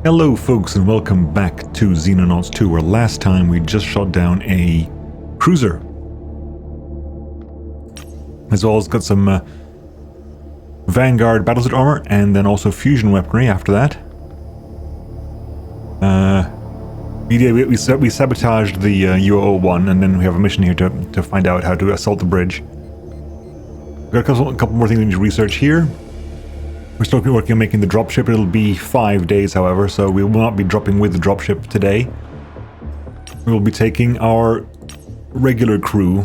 Hello folks and welcome back to Xenonauts 2, where last time we just shot down a cruiser. As well as got some Vanguard battlesuit armor and then also fusion weaponry after that. We sabotaged the UO-1 and then we have a mission here to find out how to assault the bridge. We've got a couple more things we need to research here. We're still working on making the dropship. It'll be 5 days, however, so we will not be dropping with the dropship today. We will be taking our regular crew,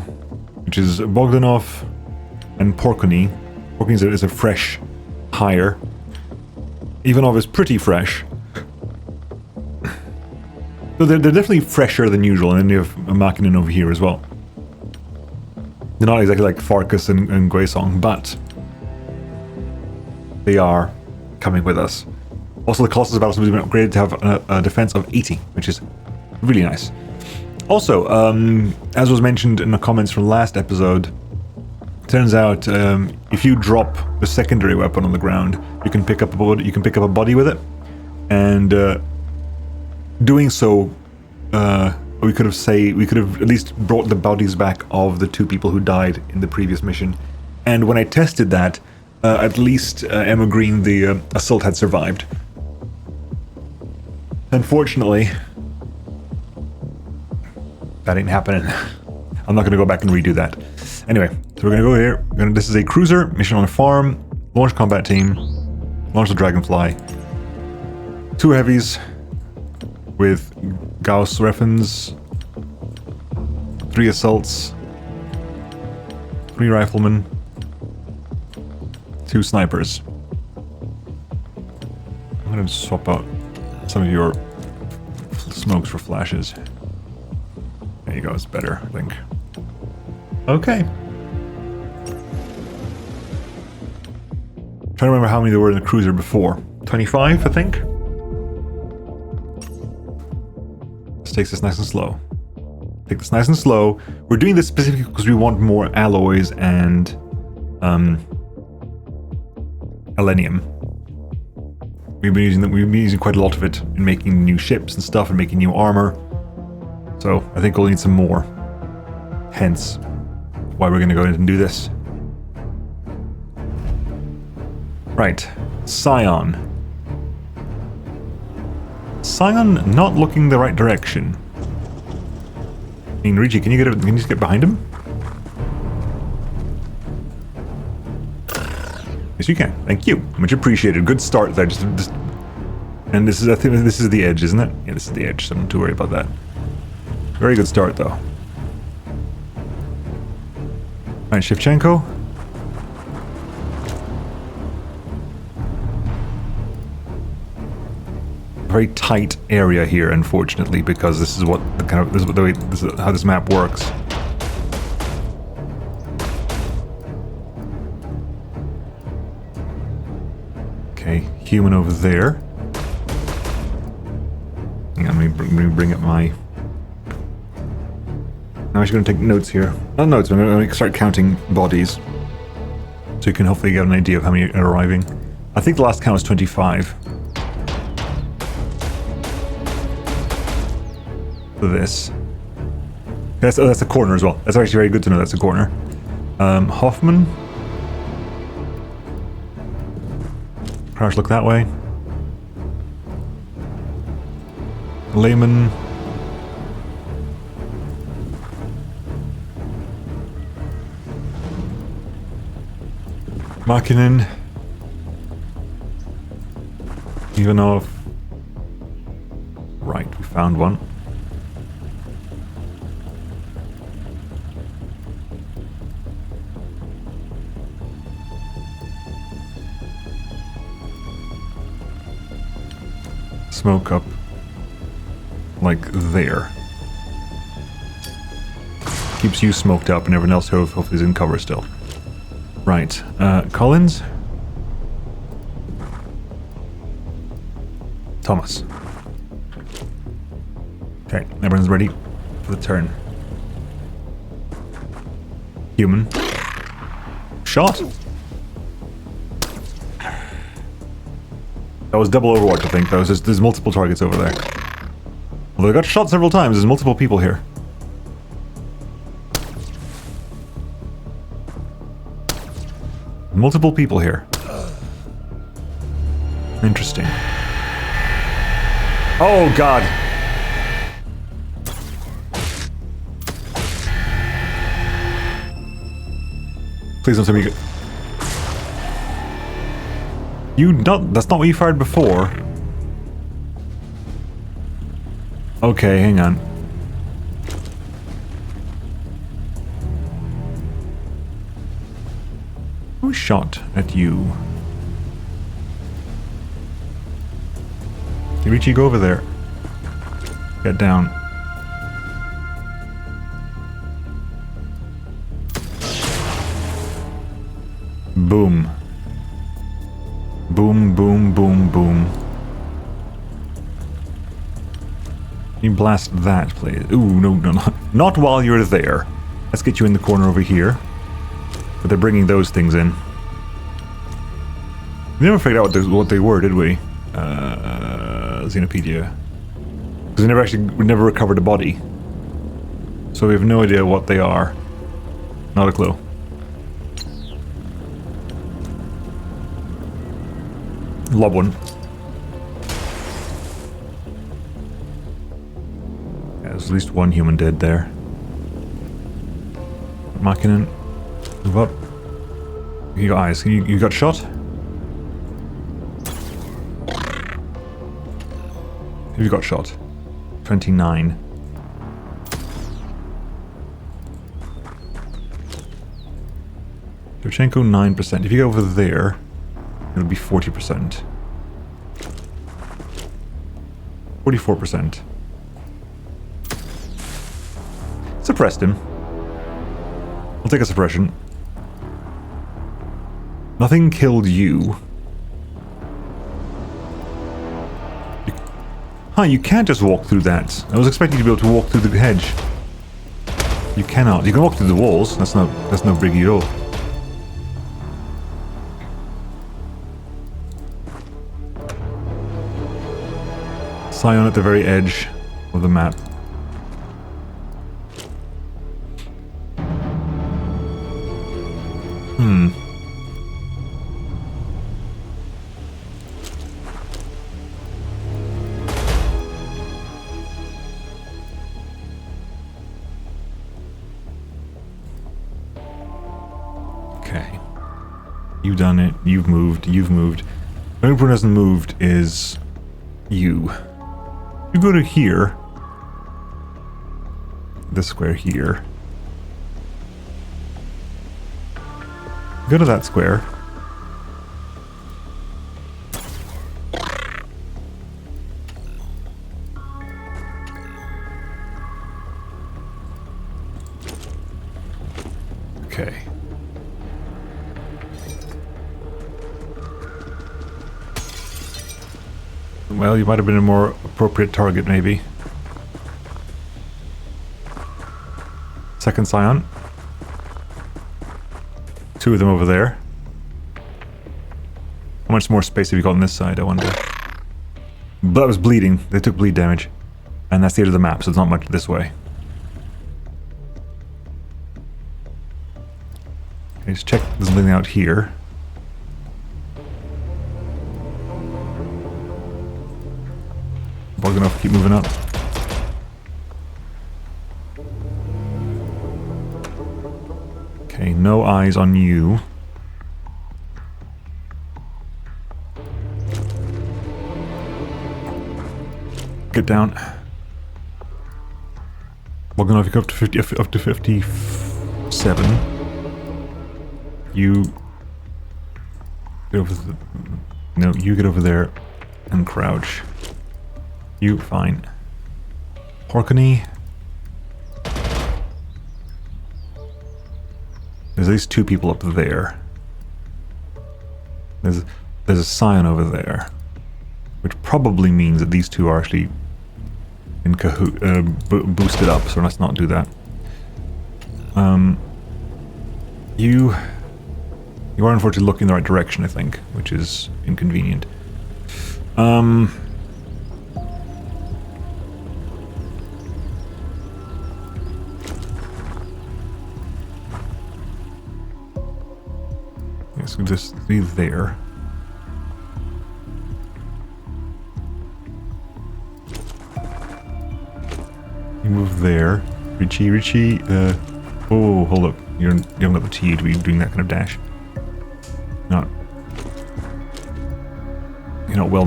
which is Bogdanov and Porkony. Porkony is a fresh hire. Ivanov is pretty fresh. So they're definitely fresher than usual, and then you have Makinen over here as well. They're not exactly like Farkas and Guesong, but they are coming with us. Also, the Colossus battleship has been upgraded to have a defense of 80, which is really nice. Also, as was mentioned in the comments from last episode, turns out if you drop the secondary weapon on the ground, you can pick up a body with it, and doing so, we could have at least brought the bodies back of the 2 people who died in the previous mission. And when I tested that, at least Emma Green, the assault, had survived. Unfortunately, that ain't happening. I'm not going to go back and redo that. Anyway, so we're going to go here. This is a cruiser, mission on a farm, launch combat team, launch the Dragonfly. 2 heavies with Gauss weapons, 3 assaults, 3 riflemen, 2 snipers. I'm going to swap out some of your smokes for flashes. There you go, it's better, I think. Okay. Trying to remember how many there were in the cruiser before. 25, I think? This takes this nice and slow. Take this nice and slow. We're doing this specifically because we want more alloys and Elenium. We've been using quite a lot of it in making new ships and stuff and making new armor. So I think we'll need some more. Hence why we're going to go ahead and do this. Right, Scion. Scion not looking the right direction. I mean, Rigi, can you just get behind him? Yes, you can. Thank you. Much appreciated. Good start there. Just and this is, I think this is the edge, isn't it? Yeah, this is the edge, so I'm not too worried about that. Very good start, though. Alright, Shevchenko. Very tight area here, unfortunately, because this is what this is how this map works. Okay, human over there. Hang on, let me bring up my. I'm actually going to take notes here. Not notes, I'm going to start counting bodies, so you can hopefully get an idea of how many are arriving. I think the last count was 25. For this. That's a corner as well. That's actually very good to know that's a corner. Hoffman. Crash, look that way. Lehman. Makinen. Ivanov. Right, we found one. Smoke up like there. Keeps you smoked up and everyone else hopefully is in cover still. Right, Collins. Thomas. Okay, everyone's ready for the turn. Human. Shot. That was double Overwatch, I think, though. There's multiple targets over there. Although I got shot several times, there's multiple people here. Multiple people here. Interesting. Oh, God. Please don't tell me that's not what you fired before. Okay, hang on. Who shot at you? Richie, go over there. Get down. Boom. Boom, boom, boom, boom. You blast that, please. Ooh, no, no, no. Not while you're there. Let's get you in the corner over here. But they're bringing those things in. We never figured out what they were, did we? Xenopedia. Because we never recovered a body. So we have no idea what they are. Not a clue. Lob one. Yeah, there's at least one human dead there. Makinen, move up. You got eyes. You got shot? Who got shot? 29. Shevchenko 9%. If you go over there, it'll be 40%. 44%. Suppressed him. I'll take a suppression. Nothing killed you. Huh, you can't just walk through that. I was expecting you to be able to walk through the hedge. You cannot. You can walk through the walls. That's no biggie at all. Scion at the very edge of the map. Okay. You've done it. You've moved. You've moved. The only person who hasn't moved is you. You go to here. This square here. Go to that square. Okay. Well, you might have been a more appropriate target, maybe. Second Scion. Two of them over there. How much more space have you got on this side, I wonder? But that was bleeding. They took bleed damage. And that's the end of the map, so it's not much this way. Okay, let's check there's something out here. Bug enough, keep moving up. Okay, no eyes on you. Get down. Bug enough, you go up to 57. You get over the, no, you get over there and crouch. You, fine. Porkany. There's at least two people up there. There's a Scion over there. Which probably means that these two are actually in boosted up, so let's not do that. You are unfortunately looking in the right direction, I think, which is inconvenient. Yes, we'll just see there. You move there. Richie, oh, hold up. You haven't got the T to be doing that kind of dash. You're not well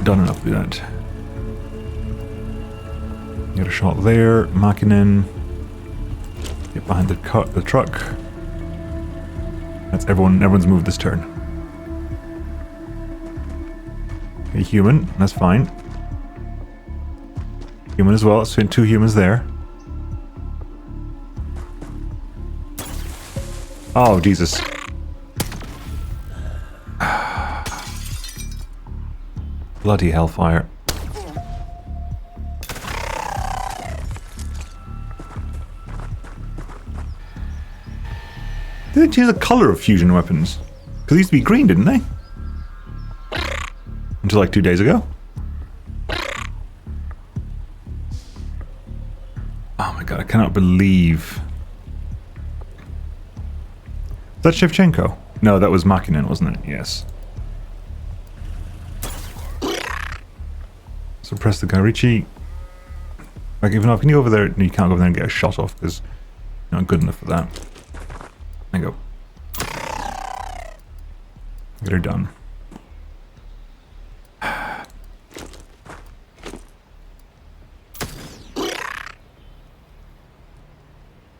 done enough with that. Get a shot there, Makinen. Get behind the truck. That's everyone's moved this turn. Okay, human, that's fine. Human as well, let's send 2 humans there. Oh, Jesus. Bloody hellfire. Did they change the color of fusion weapons? Because they used to be green, didn't they? Until like 2 days ago. Oh my god, I cannot believe... Is that Shevchenko? No, that was Makinen, wasn't it? Yes. Suppress the guy. Richie. Like, even if you go over there, you can't go over there and get a shot off because you're not good enough for that. There you go. Get her done.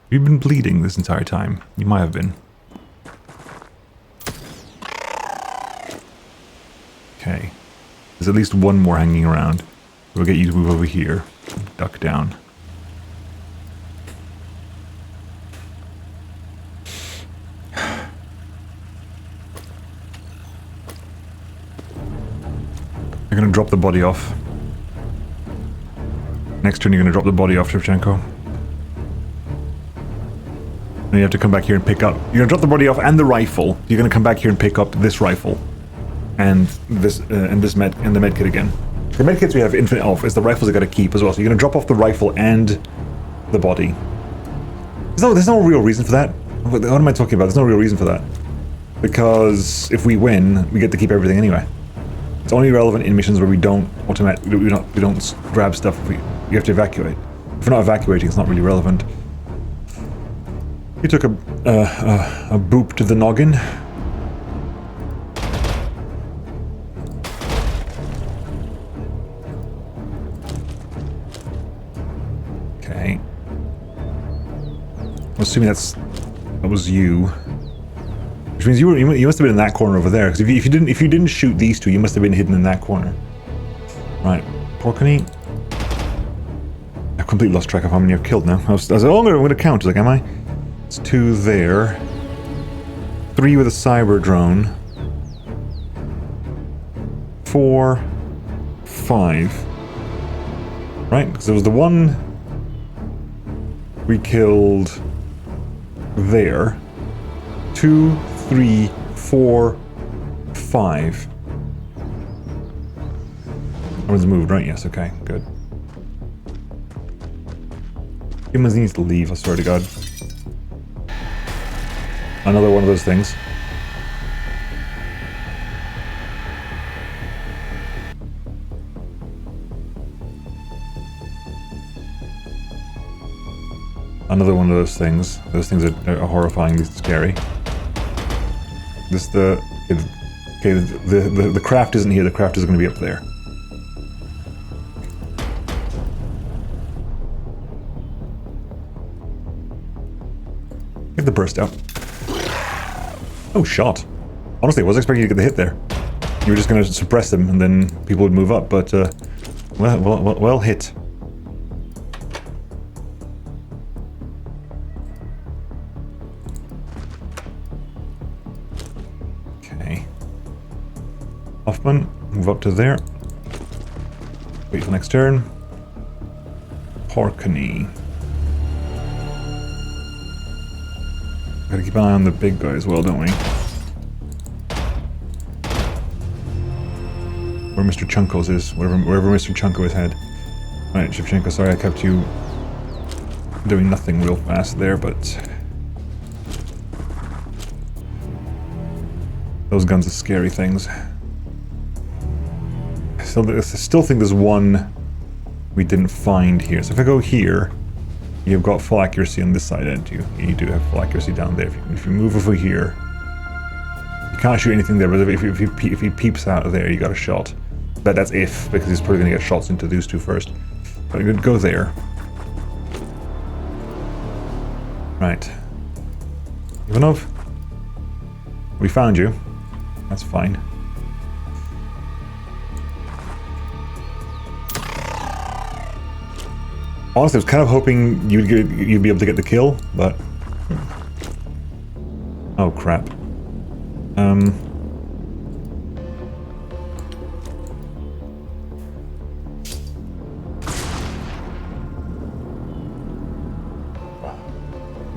You've been bleeding this entire time. You might have been. Okay. There's at least one more hanging around. We'll get you to move over here. Duck down. You're going to drop the body off. Next turn you're going to drop the body off, Shevchenko. And you have to come back here and pick up. You're going to drop the body off and the rifle. You're going to come back here and pick up this rifle. And the med kit again. The med kits we have infinite of. It's the rifles I got to keep as well. So you're going to drop off the rifle and the body. There's no real reason for that. What am I talking about? There's no real reason for that. Because if we win, we get to keep everything anyway. It's only relevant in missions where we don't grab stuff. You have to evacuate. If we're not evacuating, it's not really relevant. You took a boop to the noggin. Okay. I'm assuming that was you. Which means you must have been in that corner over there. Because if you didn't shoot these two, you must have been hidden in that corner. Right, Porkany. I've completely lost track of how many I've killed now. I was like, oh, I'm going to count. Like, am I? It's 2 there. 3 with a cyber drone. 4, 5. Right, because there was the one we killed there. 2, 3, 4, 5. Everyone's moved, right? Yes, okay, good. Humans needs to leave, I swear to God. Another one of those things. Another one of those things. Those things are horrifyingly scary. The craft isn't here. The craft is going to be up there. Get the burst out. Oh, shot. Honestly, I was expecting you to get the hit there. You were just going to suppress them and then people would move up, but well hit. Okay. Hoffman, move up to there. Wait for next turn. Porkany. Gotta keep an eye on the big guy as well, don't we? Where Mr. Chunko's is, wherever Mr. Chunko is head. Alright, Shevchenko, sorry I kept you doing nothing real fast there, but those guns are scary things. I still think there's one we didn't find here. So if I go here, you've got full accuracy on this side, don't you? You do have full accuracy down there. If you move over here, you can't shoot anything there, but if he peeps out of there, you got a shot. But that's if, because he's probably going to get shots into these two first. But you could go there. Right. Ivanov? We found you. That's fine. Honestly, I was kind of hoping you'd be able to get the kill, but... Oh, crap.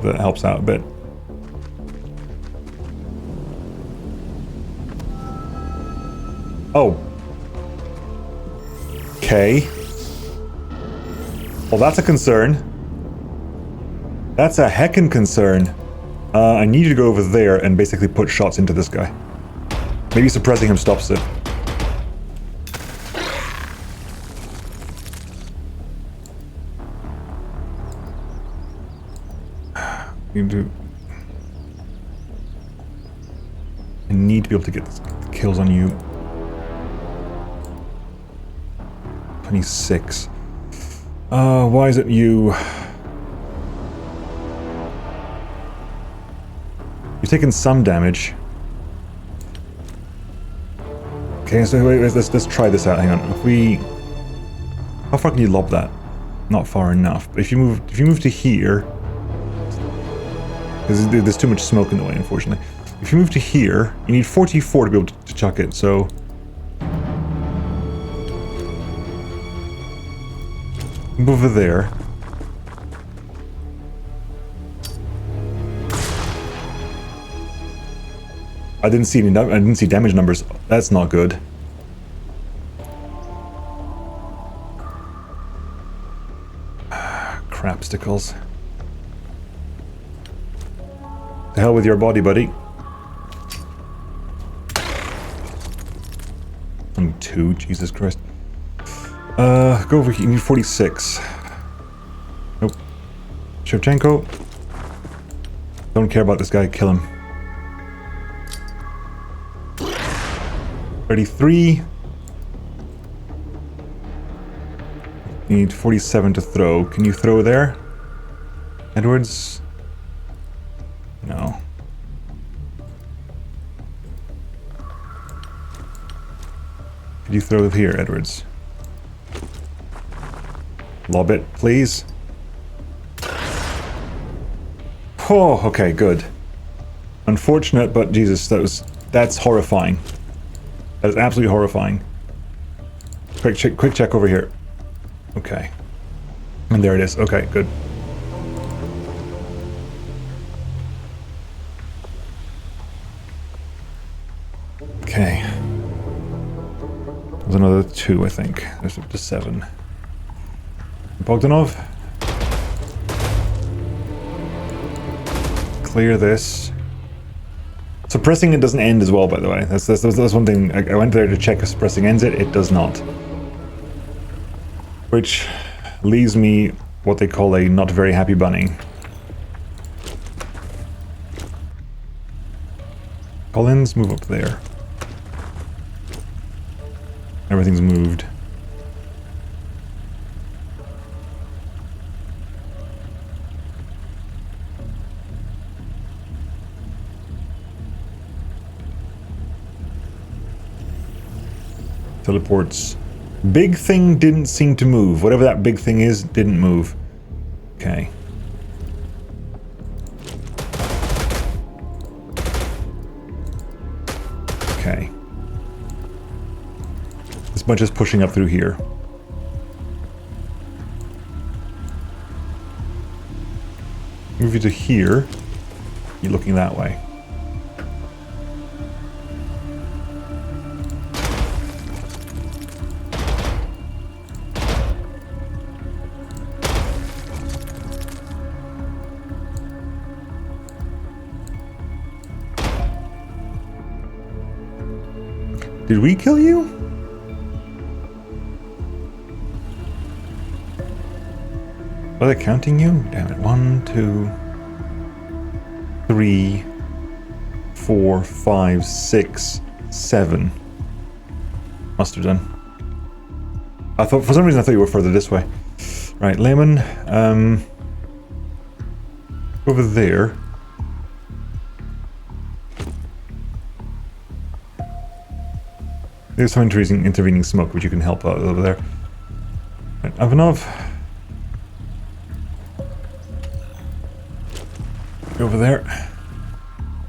That helps out a bit. Oh. Okay. Well, that's a concern. That's a heckin' concern. I need you to go over there and basically put shots into this guy. Maybe suppressing him stops it. You do. I need to be able to get kills on you. 26. Why is it you? You're taking some damage. Okay, so wait, let's try this out. Hang on. If we, how far can you lob that? Not far enough. But if you move to here, because there's too much smoke in the way, unfortunately. If you move to here, you need 44 to be able to chuck it. So. Move over there. I didn't see damage numbers. That's not good. Crapsticles. The hell with your body, buddy. Only 2, Jesus Christ. Go over here. You need 46. Nope. Shevchenko. Don't care about this guy. Kill him. 33. You need 47 to throw. Can you throw there? Edwards? No. Could you throw here, Edwards? Lob it, please. Oh, okay, good. Unfortunate, but Jesus, that's horrifying. That is absolutely horrifying. Quick check over here. Okay. And there it is. Okay, good. Okay. There's another 2, I think. There's up to 7. Bogdanov. Clear this. Suppressing it doesn't end as well, by the way. That's one thing. I went there to check if suppressing ends it. It does not. Which leaves me what they call a not very happy bunny. Collins, move up there. Everything's moved. Teleports. Big thing didn't seem to move. Whatever that big thing is, didn't move. Okay. Okay. This bunch is pushing up through here. Move you to here. You're looking that way. Did we kill you? Are they counting you? Damn it. 1, 2, 3, 4, 5, 6, 7. Must have done. I thought, for some reason, I thought you were further this way. Right, Layman. Over there. There's some intervening smoke which you can help out over there. Right, Ivanov. Over there.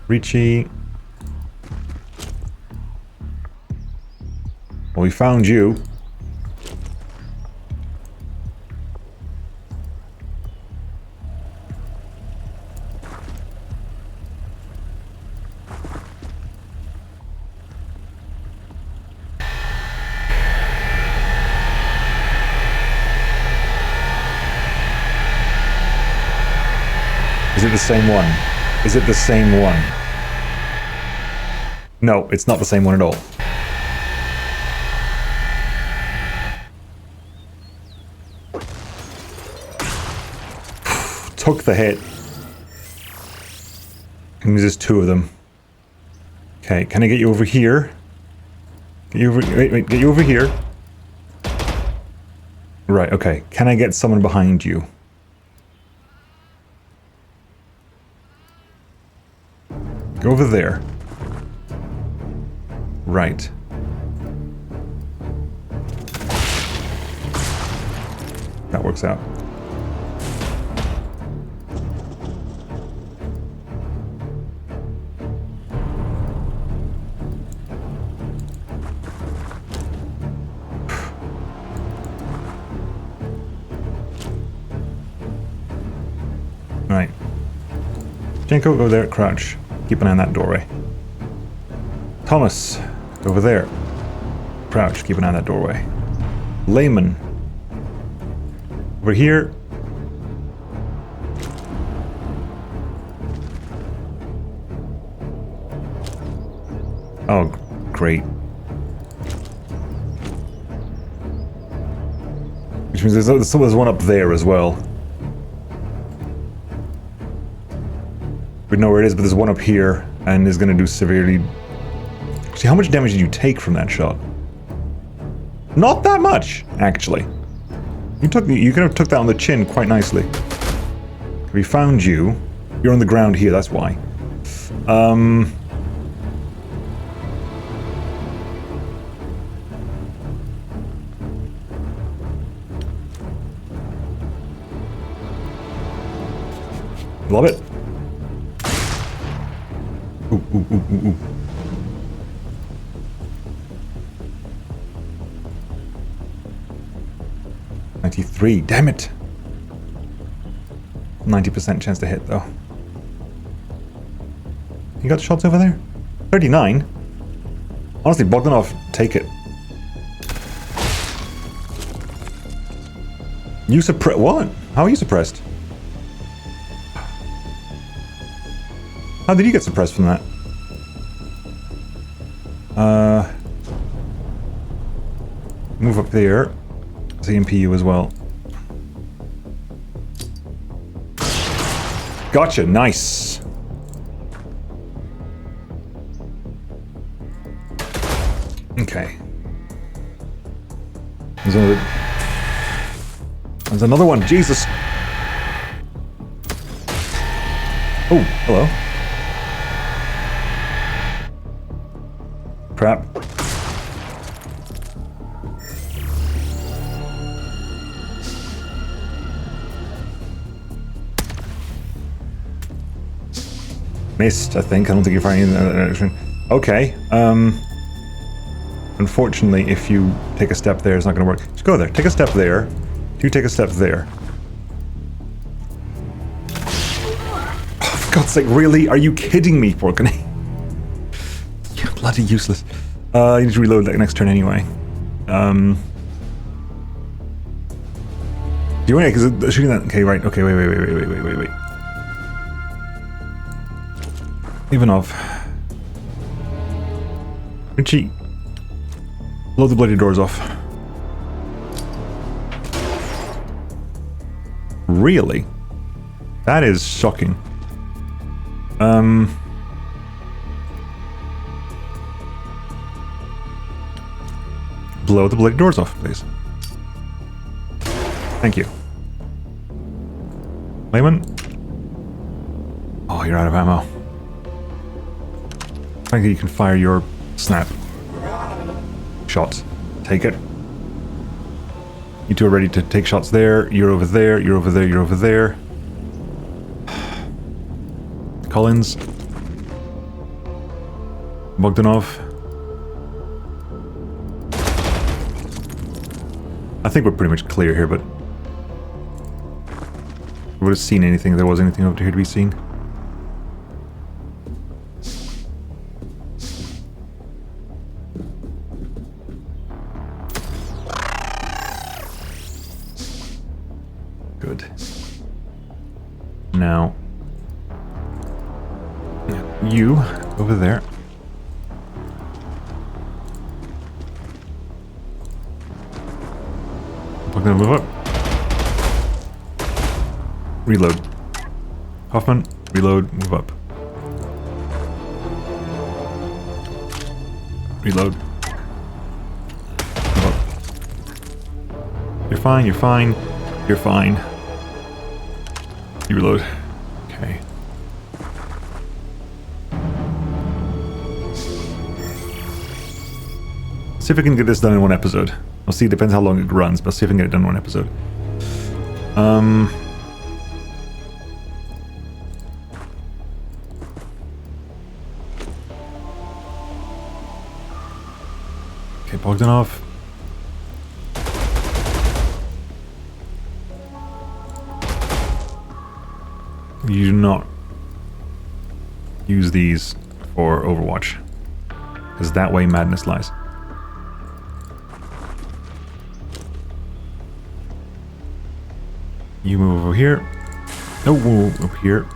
Ricci. Well, we found you. Is it the same one? Is it the same one? No, it's not the same one at all. Took the hit. And there's 2 of them. Okay, can I get you over here? Get you over, wait, get you over here. Right, okay. Can I get someone behind you? Go over there. Right. That works out. Right. Jenko, go there, crouch. Keep an eye on that doorway. Thomas, over there. Crouch, keep an eye on that doorway. Layman. Over here. Oh, great. Which means there's one up there as well. We know where it is, but there's one up here, and is going to do severely... See, how much damage did you take from that shot? Not that much, actually. You could have took that on the chin quite nicely. We found you. You're on the ground here, that's why. Love it. Ooh, ooh, ooh, ooh, ooh. $93, damn it. 90% chance to hit, though. You got shots over there? 39? Honestly, Bogdanov, take it. You suppress... What? How are you suppressed? How did you get suppressed from that? Move up there. CMPU as well. Gotcha, nice. Okay. There's another one, Jesus. Oh, hello. Crap. Missed, I think. I don't think you're firing in that direction. Okay. Unfortunately, if you take a step there, it's not going to work. Just go there. Take a step there. You take a step there. Oh, for God's sake, really? Are you kidding me, Porkany? You're bloody useless. You need to reload that next turn anyway. Do you want to, because shooting that... Okay, right. Okay, wait. Ivanov. Richie. Blow the bloody doors off. Really? That is shocking. Blow the bloody doors off, please. Thank you. Layman? Oh, you're out of ammo. Frankly, you can fire your snap shots. Take it. You two are ready to take shots there. You're over there. You're over there. You're over there. Collins. Bogdanov. I think we're pretty much clear here, but we would have seen anything if there was anything over here to be seen. Good. Now, you over there. I'm gonna move up. Reload. Hoffman, reload, move up. Reload. Move up. You're fine, you're fine, you're fine. You reload. Okay. See if I can get this done in one episode. I'll see, it depends how long it runs, but I'll see if I can get it done in one episode. Okay, Bogdanov. You do not use these for Overwatch, because that way madness lies. You move over here. No, move over here.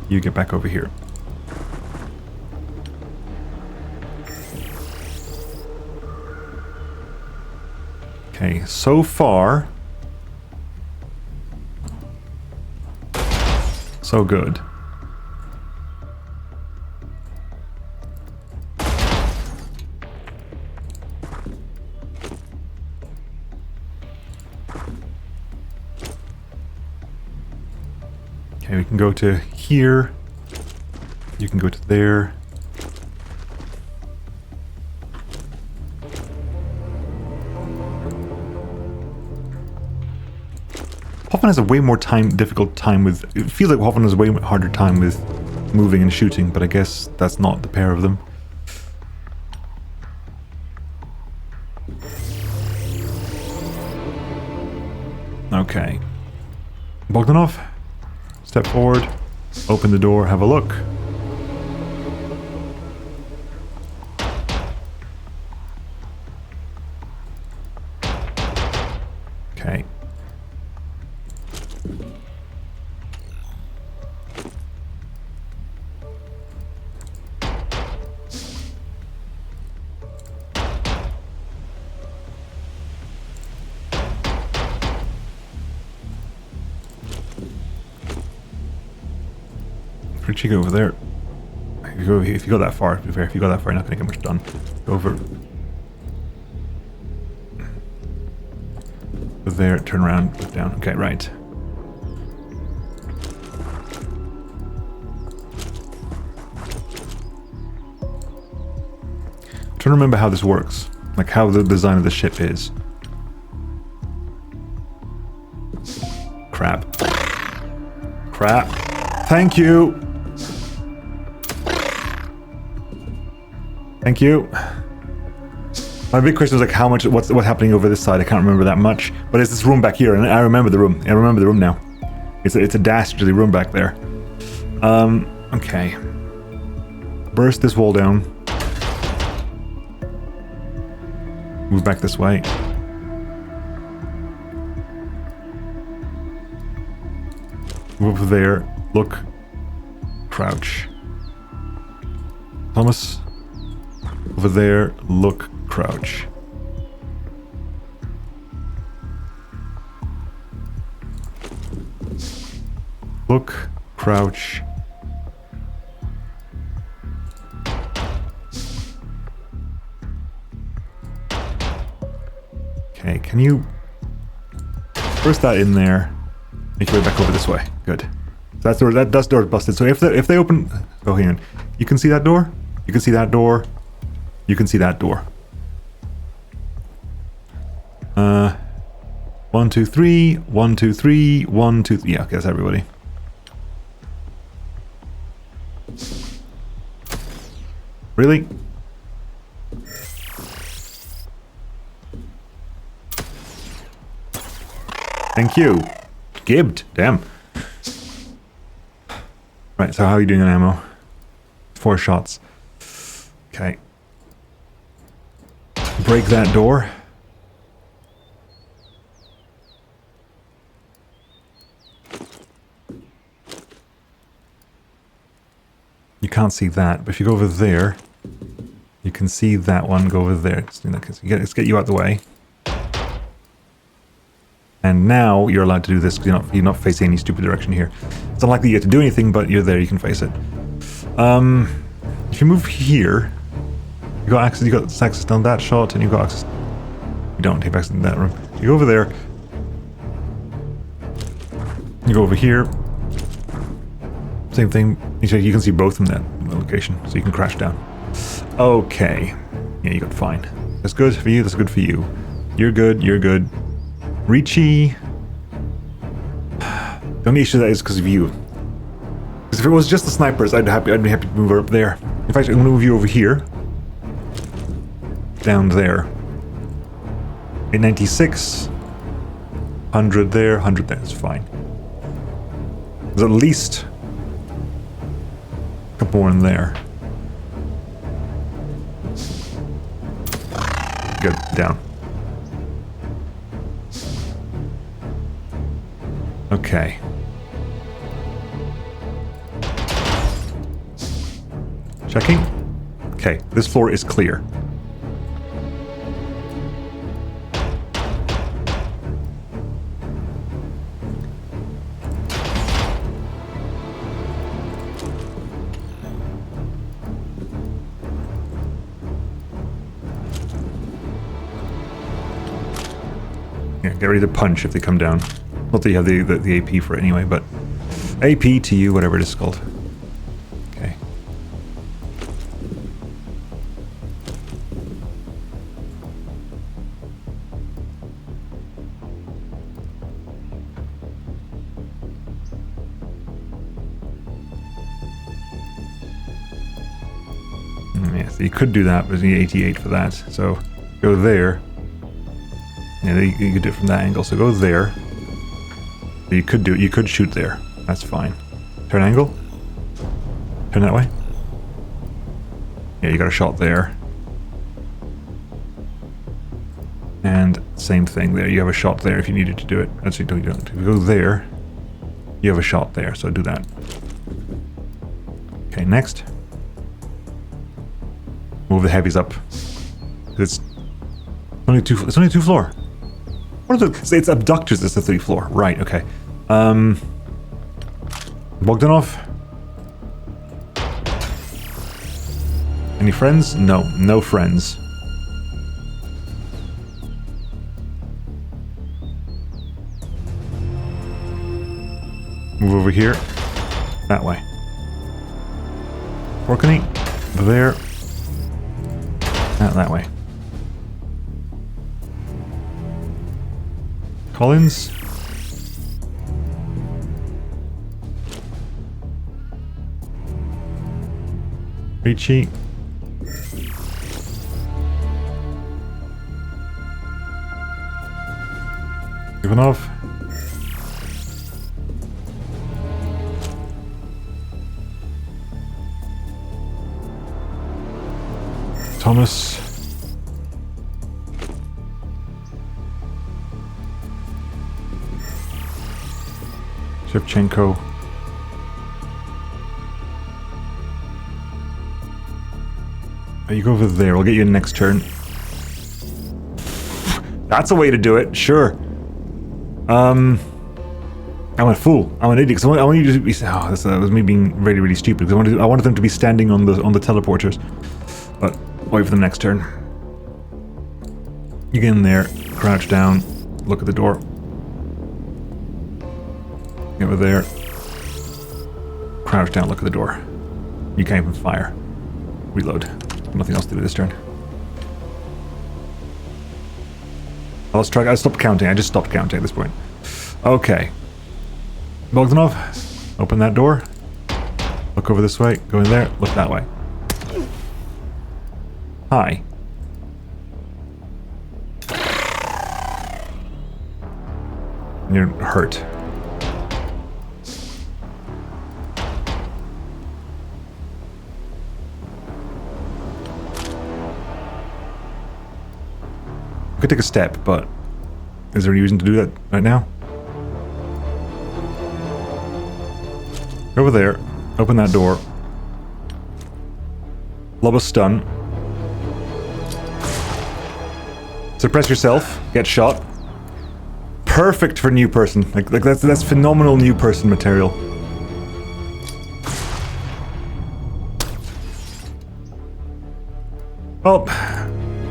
You get back over here. Okay, so far, so good. Okay, we can go to here. You can go to there. Hoffman has a way more difficult time with... It feels like Hoffman has a way harder time with moving and shooting, but I guess that's not the pair of them. Okay. Bogdanov, step forward, open the door, have a look. Okay. Where'd she go over there? If you go that far, to be fair, if you go that far, you're not going to get much done. Go over there, turn around, look down. Okay, right. I'm trying to remember how this works, like how the design of the ship is. Crap. Crap. Thank you. Thank you. My big question is like how much, what's happening over this side? I can't remember that much. But it's this room back here, and I remember the room. I remember the room now. It's a dastardly room back there. Okay. Burst this wall down. Move back this way. Move over there. Look. Crouch. Thomas. Over there. Look. crouch. Look, crouch. Okay, can you first that in there? Make your way back over this way. Good. So that's door. That door is busted. So if they open, oh, hang on. You can see that door. You can see that door. You can see that door. 1, 2, 3. 1, 2, 3. 1, 2, 3. Yeah, okay, that's everybody. Really? Thank you. Gibbed. Damn. Right, so how are you doing on ammo? 4 shots. Okay. Break that door. You can't see that, but if you go over there, you can see that one go over there. Let's get you out the way. And now you're allowed to do this because you're not facing any stupid direction here. It's unlikely you get to do anything, but you're there, you can face it. If you move here, you got access on that shot, and you've got access. You don't have access in that room. You go over there. You go over here. Same thing. You can see both in that location, so you can crash down. Okay. Yeah, you got fine. That's good for you. That's good for you. You're good. You're good. Reachy. The only issue that is because of you. Because if it was just the snipers, I'd be happy to move her up there. In fact, I'm going to move you over here. Down there. 896. 100 there. 100 there. It's fine. There's at least a couple more in there. Good. Down. Okay. Checking. Okay, this floor is clear. Yeah, get ready to punch if they come down. Not that you have the AP for it anyway, but AP to you, whatever it is called. Okay. Yeah, so you could do that, but you need 88 for that. So go there. Yeah, you could do it from that angle. So go there. You could do it. You could shoot there. That's fine. Turn angle. Turn that way. Yeah, you got a shot there. And same thing there. You have a shot there if you needed to do it. Actually, you don't. If you go there, you have a shot there. So do that. Okay, next. Move the heavies up. It's only two. It's only 2 floor. What are the? It's abductors. It's the 3rd floor. Right. Okay. Bogdanov. Any friends? No. No friends. Move over here. That way. Orkney. There. That way. Collins. Ricci. Ivanov. Thomas. Shevchenko. You go over there. We'll get you in next turn. That's a way to do it, sure. I'm a fool. I'm an idiot. Because I want you to be... Oh, that was me being really, really stupid. Because I wanted them to be standing on the teleporters. But wait for the next turn. You get in there, crouch down, look at the door. Get over there. Crouch down, look at the door. You can't even fire. Reload. Nothing else to do this turn. Let's try. I stopped counting. I just stopped counting at this point. Okay. Bogdanov, open that door. Look over this way. Go in there. Look that way. Hi. You're hurt. I could take a step, but is there any reason to do that right now? Over there, open that door. Lob a stun. Suppress yourself, get shot. Perfect for new person. Like that's phenomenal new person material. Well,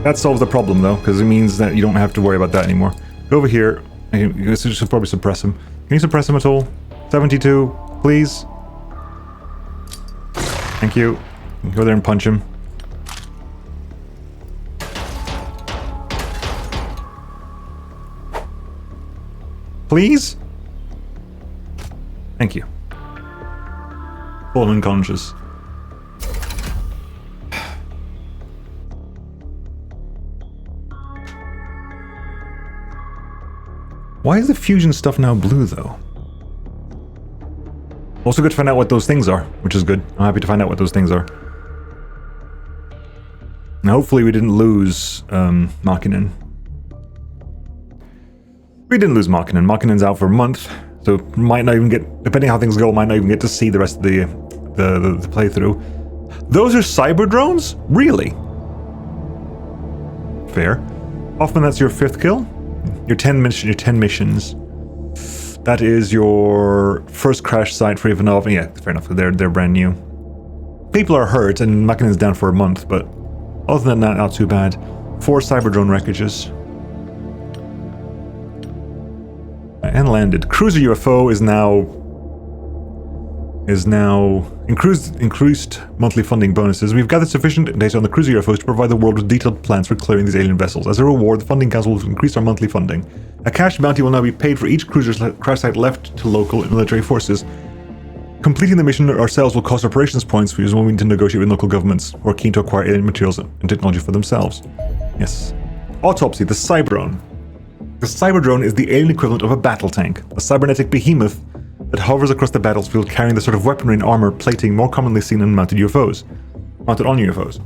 that solves the problem though, because it means that you don't have to worry about that anymore. Go over here. You should probably suppress him. Can you suppress him at all? 72, please. Thank you. Go there and punch him. Please? Thank you. Fallen unconscious. Why is the fusion stuff now blue, though? Also good to find out what those things are, which is good. I'm happy to find out what those things are. Now, hopefully we didn't lose Makinen. We didn't lose Makinen. Makinen's out for a month, so might not even get, depending how things go, might not even get to see the rest of the playthrough. Those are cyber drones? Really? Fair. Hoffman, that's your 5th kill. Your 10 missions. That is your first crash site for Ivanov. Yeah, fair enough. They're brand new. People are hurt, and Makinen's down for a month, but other than that, not too bad. 4 cyber drone wreckages. And landed. Cruiser UFO is now increased monthly funding bonuses. We've gathered sufficient data on the cruiser UFOs to provide the world with detailed plans for clearing these alien vessels. As a reward, the Funding Council will increase our monthly funding. A cash bounty will now be paid for each cruiser's crash site left to local military forces. Completing the mission ourselves will cost operations points, which is when we need to negotiate with local governments who are keen to acquire alien materials and technology for themselves. Yes. Autopsy, the Cyberdrone. The Cyberdrone is the alien equivalent of a battle tank, a cybernetic behemoth that hovers across the battlefield carrying the sort of weaponry and armor plating more commonly seen in mounted on UFOs.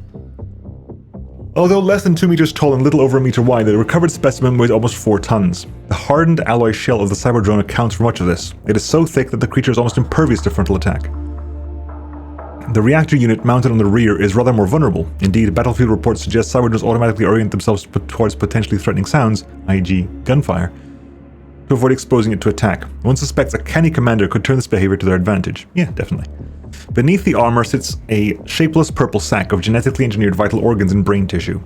Although less than 2 meters tall and little over a meter wide, the recovered specimen weighs almost 4 tons. The hardened alloy shell of the Cyberdrone accounts for much of this. It is so thick that the creature is almost impervious to frontal attack. The reactor unit mounted on the rear is rather more vulnerable. Indeed, battlefield reports suggest Cyberdrones automatically orient themselves towards potentially threatening sounds, i.e. gunfire, to avoid exposing it to attack. One suspects a canny commander could turn this behavior to their advantage. Yeah, definitely. Beneath the armor sits a shapeless purple sack of genetically engineered vital organs and brain tissue,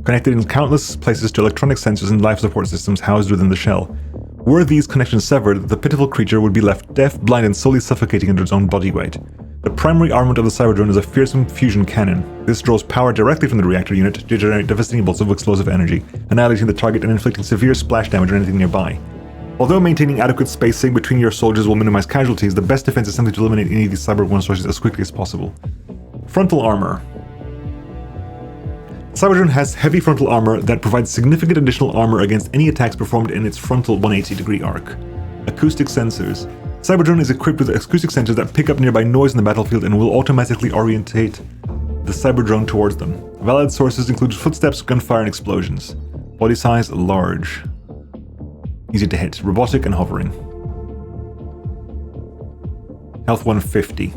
connected in countless places to electronic sensors and life support systems housed within the shell. Were these connections severed, the pitiful creature would be left deaf, blind, and slowly suffocating under its own body weight. The primary armament of the Cyberdrone is a fearsome fusion cannon. This draws power directly from the reactor unit to generate devastating bolts of explosive energy, annihilating the target and inflicting severe splash damage on anything nearby. Although maintaining adequate spacing between your soldiers will minimize casualties, the best defense is simply to eliminate any of these Cyber-1 sources as quickly as possible. Frontal armor. Cyberdrone has heavy frontal armor that provides significant additional armor against any attacks performed in its frontal 180-degree arc. Acoustic sensors. Cyberdrone is equipped with acoustic sensors that pick up nearby noise in the battlefield and will automatically orientate the Cyberdrone towards them. Valid sources include footsteps, gunfire, and explosions. Body size, large. Easy to hit, robotic and hovering. Health 150.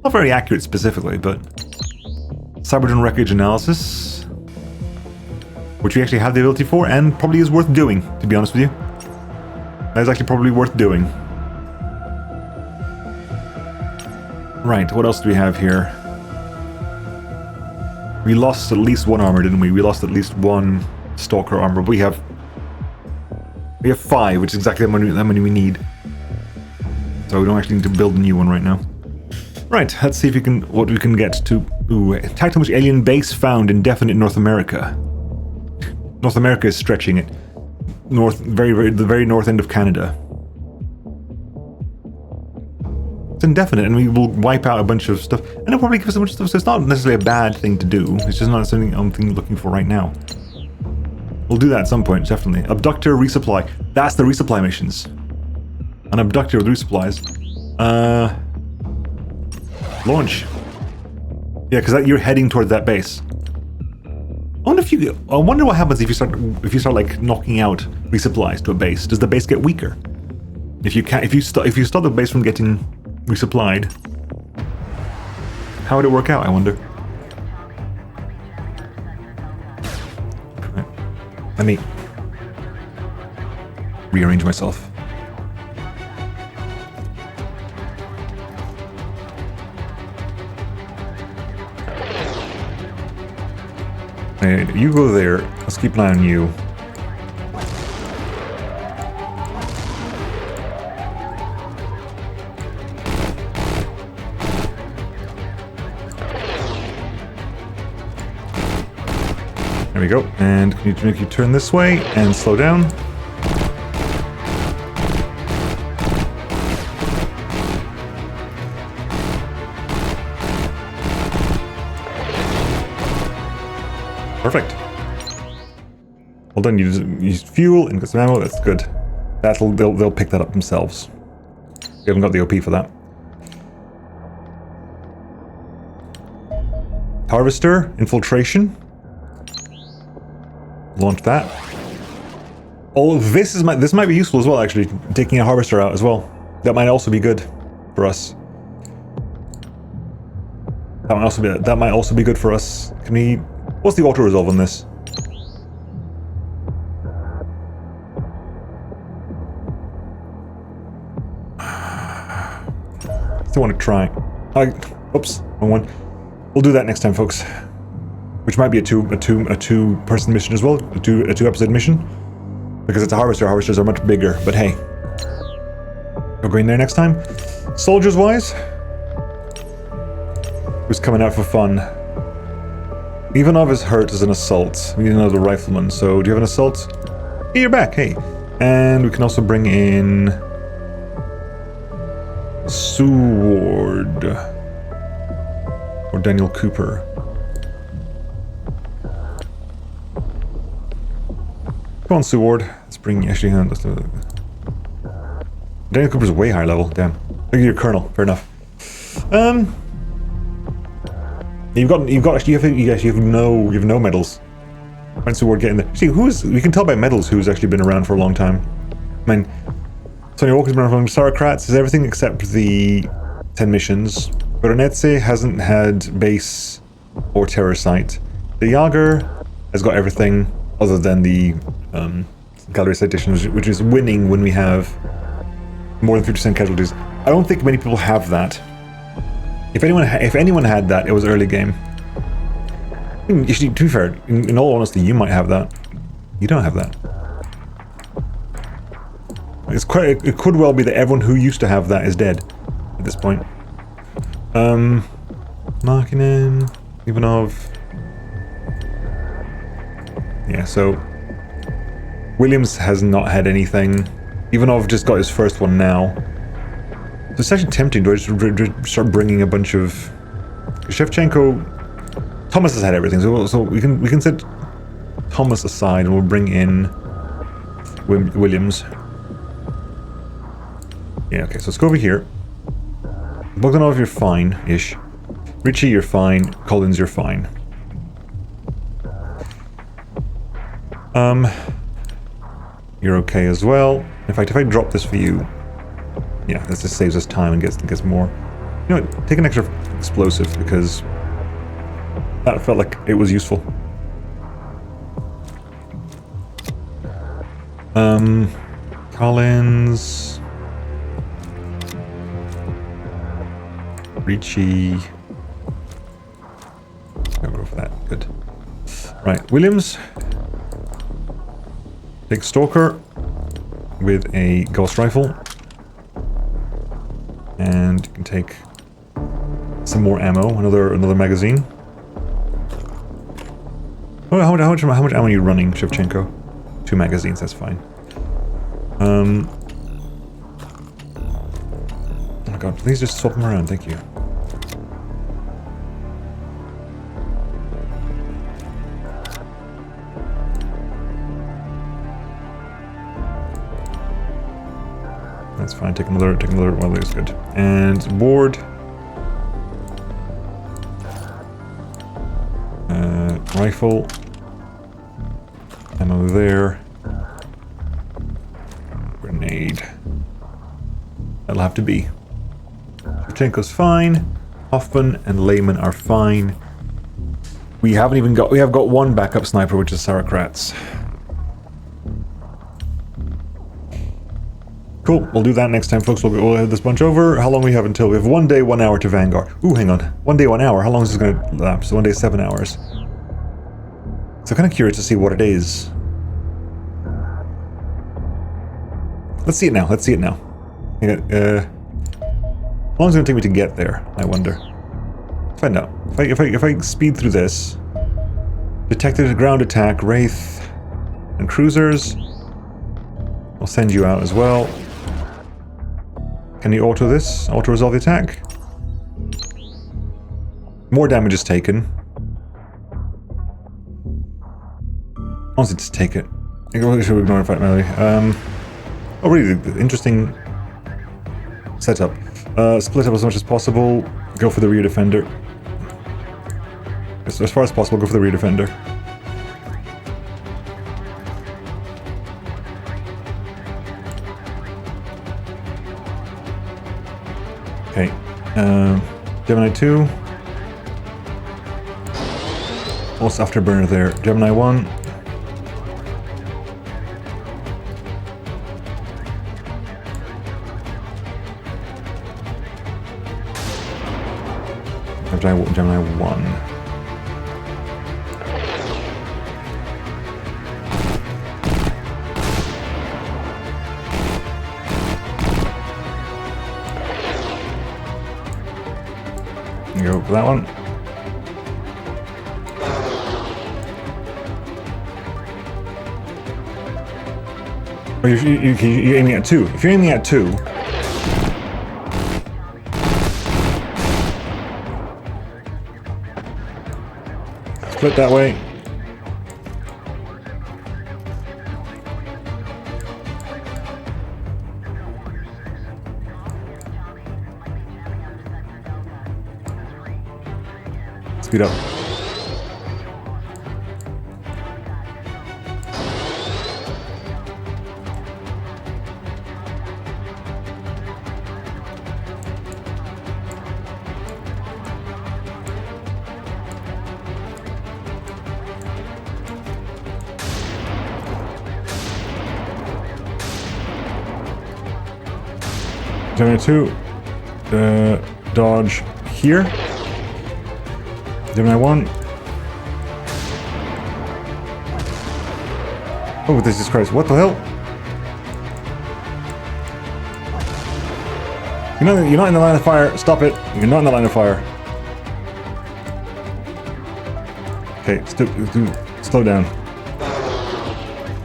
Not very accurate specifically, but... Cyberdrone wreckage analysis. which we actually have the ability for, and probably is worth doing, to be honest with you. That is actually probably worth doing. Right, what else do we have here? We lost at least one armor, didn't we? We lost at least one stalker armor, but we have 5, which is exactly how many we need. So we don't actually need to build a new one right now. Right, let's see if what we can get to. Ooh, tactical alien base found indefinite North America. North America is stretching it. The very north end of Canada. It's indefinite, and we will wipe out a bunch of stuff, and it'll probably give us a bunch of stuff. So it's not necessarily a bad thing to do. It's just not something I'm looking for right now. We'll do that at some point, definitely. Abductor resupply. That's the resupply missions. An abductor with resupplies. Launch. Yeah, because you're heading towards that base. I wonder what happens if you start like knocking out resupplies to a base. Does the base get weaker? If you stop the base from getting resupplied, how would it work out? I wonder. Right. Let me rearrange myself. Right, you go there. Let's keep an eye on you. There we go. And can you make you turn this way and slow down? Perfect. Well done. You just use fuel and get some ammo. That's good. They'll pick that up themselves. We haven't got the OP for that. Harvester infiltration. Launch that. Oh, this might be useful as well. Actually, taking a harvester out as well. That might also be good for us. That might also be good for us. Can we? What's the auto resolve on this? Still want to try. Oops, wrong one. We'll do that next time, folks. Which might be a two-person mission as well, a two-episode mission, because it's a harvester. Harvesters are much bigger, but hey, we're going there next time. Soldiers-wise, who's coming out for fun? Ivanov is hurt as an assault. We need another rifleman. So, do you have an assault? Hey, you're back. Hey, and we can also bring in Seward or Daniel Cooper. Come on, Seward. Let's bring actually. Daniel Cooper's way higher level. Damn. Look at your colonel. Fair enough. You have no medals. Find Seward getting there. See, we can tell by medals who's actually been around for a long time. I mean, Sonia Walker's been around for Sauerkrauts is everything except the 10 missions. Veronese hasn't had base or terror site. The Jager has got everything other than the gallery citation, which is winning when we have more than 50% casualties. I don't think many people have that. If anyone had that, it was early game. Actually, to be fair, in all honesty, you might have that. You don't have that. It could well be that everyone who used to have that is dead at this point. Markinen, Ivanov. Yeah, so Williams has not had anything. Ivanov just got his first one now. So it's actually tempting to just start bringing a bunch of Shevchenko. Thomas has had everything, so we can set Thomas aside and we'll bring in Williams. Yeah, okay, so let's go over here. Bogdanov, you're fine-ish. Richie, you're fine. Collins, you're fine. You're okay as well. In fact, if I drop this for you, yeah, this just saves us time and gets more. You know what? Take an extra explosive because that felt like it was useful. Collins. Ricci. I'll go for that. Good. Right, Williams. Take Stalker with a Ghost Rifle. And you can take some more ammo, another magazine. Oh, how much ammo are you running, Shevchenko? 2 magazines, that's fine. Oh my god, please just swap them around, thank you. That's fine, take another one of these, good. And board. Rifle. Ammo there. Grenade. That'll have to be. Shevchenko's fine. Hoffman and Lehman are fine. We have got one backup sniper, which is Sarakratz. Cool, we'll do that next time, folks. We'll head this bunch over. How long we have until? We have 1 day, 1 hour to Vanguard. Ooh, hang on. 1 day, 1 hour. How long is this going to lapse? 1 day, 7 hours. So I'm kind of curious to see what it is. Let's see it now. Let's see it now. How long is it going to take me to get there? I wonder. Let's find out. If I speed through this, detected ground attack, Wraith, and cruisers. I'll send you out as well. Can you auto this? Auto resolve the attack? More damage is taken. Honestly, just take it. I should ignore fight melee. Oh, really interesting setup. Split up as much as possible. Go for the rear defender. As far as possible, go for the rear defender. Okay. Gemini 2. Also afterburner there. Gemini 1. Gemini 1. Go for that one. Oh, you're aiming at 2. If you're aiming at 2, split that way. Speed up. Gemini 2, dodge here. Gemini 1. Oh, Jesus Christ, what the hell? You're not in the line of fire, stop it. You're not in the line of fire. Okay, slow down.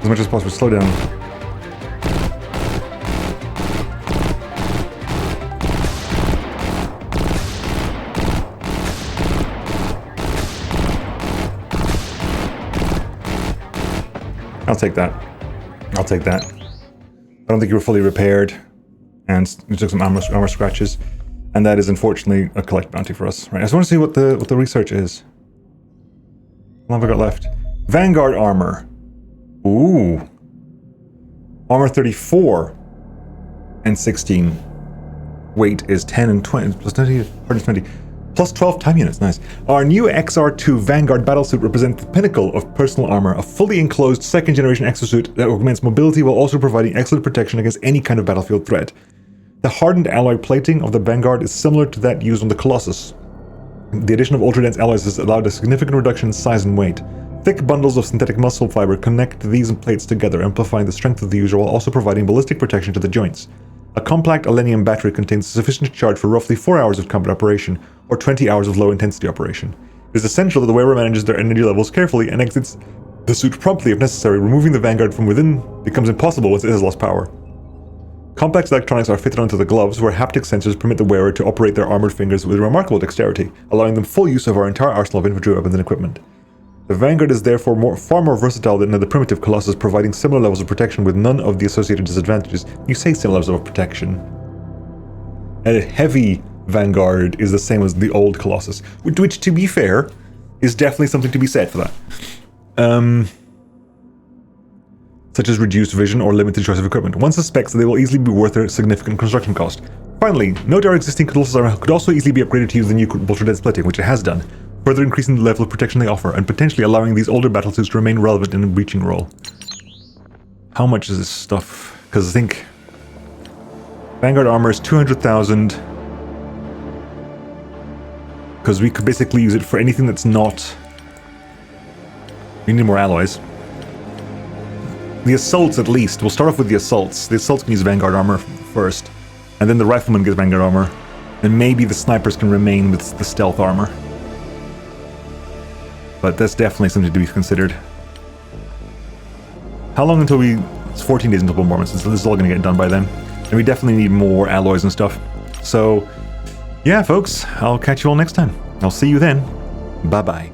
As much as possible, slow down. I'll take that. I'll take that. I don't think you were fully repaired, and you took some armor scratches, and that is unfortunately a collect bounty for us. Right. I just want to see what the research is. How long have I got left? Vanguard armor. Ooh. Armor 34 and 16. Weight is 10 and 20 plus 20, 120. Plus 12 time units, nice. Our new XR2 Vanguard battlesuit represents the pinnacle of personal armor, a fully enclosed second-generation exosuit that augments mobility while also providing excellent protection against any kind of battlefield threat. The hardened alloy plating of the Vanguard is similar to that used on the Colossus. The addition of ultra-dense alloys has allowed a significant reduction in size and weight. Thick bundles of synthetic muscle fiber connect these plates together, amplifying the strength of the user while also providing ballistic protection to the joints. A compact aluminium battery contains sufficient charge for roughly 4 hours of combat operation, or 20 hours of low-intensity operation. It is essential that the wearer manages their energy levels carefully and exits the suit promptly if necessary. Removing the Vanguard from within becomes impossible once it has lost power. Complex electronics are fitted onto the gloves, where haptic sensors permit the wearer to operate their armored fingers with remarkable dexterity, allowing them full use of our entire arsenal of infantry weapons and equipment. The Vanguard is therefore far more versatile than the primitive Colossus, providing similar levels of protection with none of the associated disadvantages. You say similar levels of protection. A heavy Vanguard is the same as the old Colossus, which, to be fair, is definitely something to be said for that. Such as reduced vision or limited choice of equipment. One suspects that they will easily be worth their significant construction cost. Finally, note our existing Colossus armor could also easily be upgraded to use the new ultra-dense plating, which it has done, further increasing the level of protection they offer, and potentially allowing these older battlesuits to remain relevant in a breaching role. How much is this stuff? Because I think Vanguard armor is 200,000. Because we could basically use it for anything that's not... We need more alloys. The assaults, at least. We'll start off with the assaults. The assaults can use Vanguard armor first, and then the rifleman gets Vanguard armor, and maybe the snipers can remain with the stealth armor. But that's definitely something to be considered. How long until we... It's 14 days until bombardment, so this is all going to get done by then. And we definitely need more alloys and stuff. So, yeah, folks, I'll catch you all next time. I'll see you then. Bye-bye.